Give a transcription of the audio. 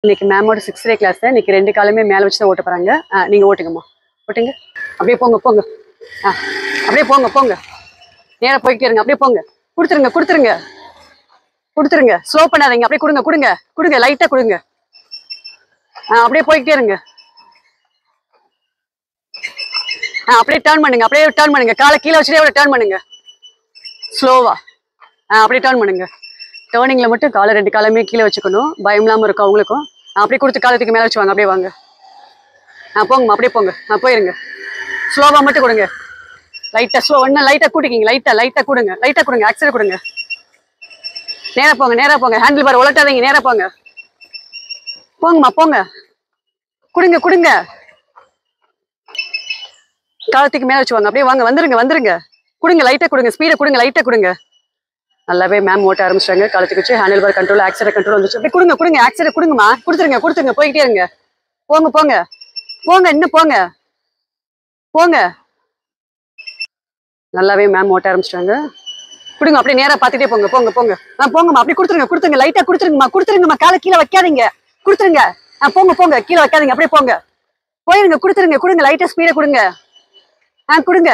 இன்னைக்கு மேமோட 6th day class. இன்னைக்கு 2 காலுமே மேலே வச்சு தான் ஓட்ட போறாங்க. நீங்க ஓட்டுங்கம்மா, ஓட்டுங்க. அப்படியே போங்க போங்க. அப்படியே போங்க போங்க. நேரா போய்க்கிட்டே இருங்க. அப்படியே போங்க. கொடுத்துருங்க கொடுத்துருங்க கொடுத்துருங்க. ஸ்லோ பண்ணாதீங்க. அப்படியே கொடுங்க கொடுங்க கொடுங்க. லைட்டா கொடுங்க. அப்படியே போய்கிட்டே இருங்க. அப்படியே டர்ன் பண்ணுங்க. அப்படியே டர்ன் பண்ணுங்க. காலை கீழே வச்சுட்டே அப்படியே டர்ன் பண்ணுங்க. ஸ்லோவா அப்படியே டர்ன் பண்ணுங்க. டேர்னிங்ல மட்டும் காலை 2 காலமே கீழே வச்சுக்கணும். பயம் இல்லாமல் இருக்கும் அவங்களுக்கும். அப்படியே கொடுத்து காலத்துக்கு மேலே வச்சுவாங்க. அப்படியே வாங்க. போங்கம்மா, அப்படியே போங்க. போயிருங்க. ஸ்லோவா மட்டும் கொடுங்க. லைட்டா ஸ்லோ ஒன்னும் லைட்டா கூட்டிக்கிங்க. லைட்டா கொடுங்க. லைட்டா கொடுங்க. ஆக்சிடென்ட் கொடுங்க. நேரா போங்க நேரா போங்க. ஹேண்டில் பார் உலட்டாதீங்க. நேரா போங்க. போங்கம்மா போங்க. கொடுங்க கொடுங்க. காலத்துக்கு மேலே வச்சுவாங்க. அப்படியே வாங்க. வந்துருங்க வந்துருங்க. கொடுங்க. லைட்டா கொடுங்க. ஸ்பீடை கொடுங்க. லைட்டா கொடுங்க. நல்லாவே மேம் ஓட்ட ஆரம்பிச்சிட்டாங்க. காலத்துக்கு வச்சு handle bar control, accident control வந்துச்சு. அப்படியே கொடுங்க கொடுங்க. ஆக்சிடென்ட் கொடுங்கம்மா. கொடுத்துருங்க கொடுத்துருங்க. போய்கிட்டே இருங்க. போங்க போங்க போங்க. இன்னும் போங்க போங்க. நல்லாவே மேம் ஓட்ட ஆரம்பிச்சிட்டாங்க. கொடுங்க. அப்படியே நேரா பார்த்துட்டே போங்க. போங்க போங்க. போங்கம்மா. அப்படியே கொடுத்துருங்க கொடுத்துருங்க. லைட்டா கொடுத்துருங்கம்மா. கொடுத்துருங்கம்மா. காலை கீழே வைக்காதீங்க. கொடுத்துருங்க. போங்க போங்க. கீழே வைக்காதீங்க. அப்படியே போங்க. போயிருங்க. கொடுத்துருங்க கொடுங்க. லைட்டா ஸ்பீடை கொடுங்க. கொடுங்க.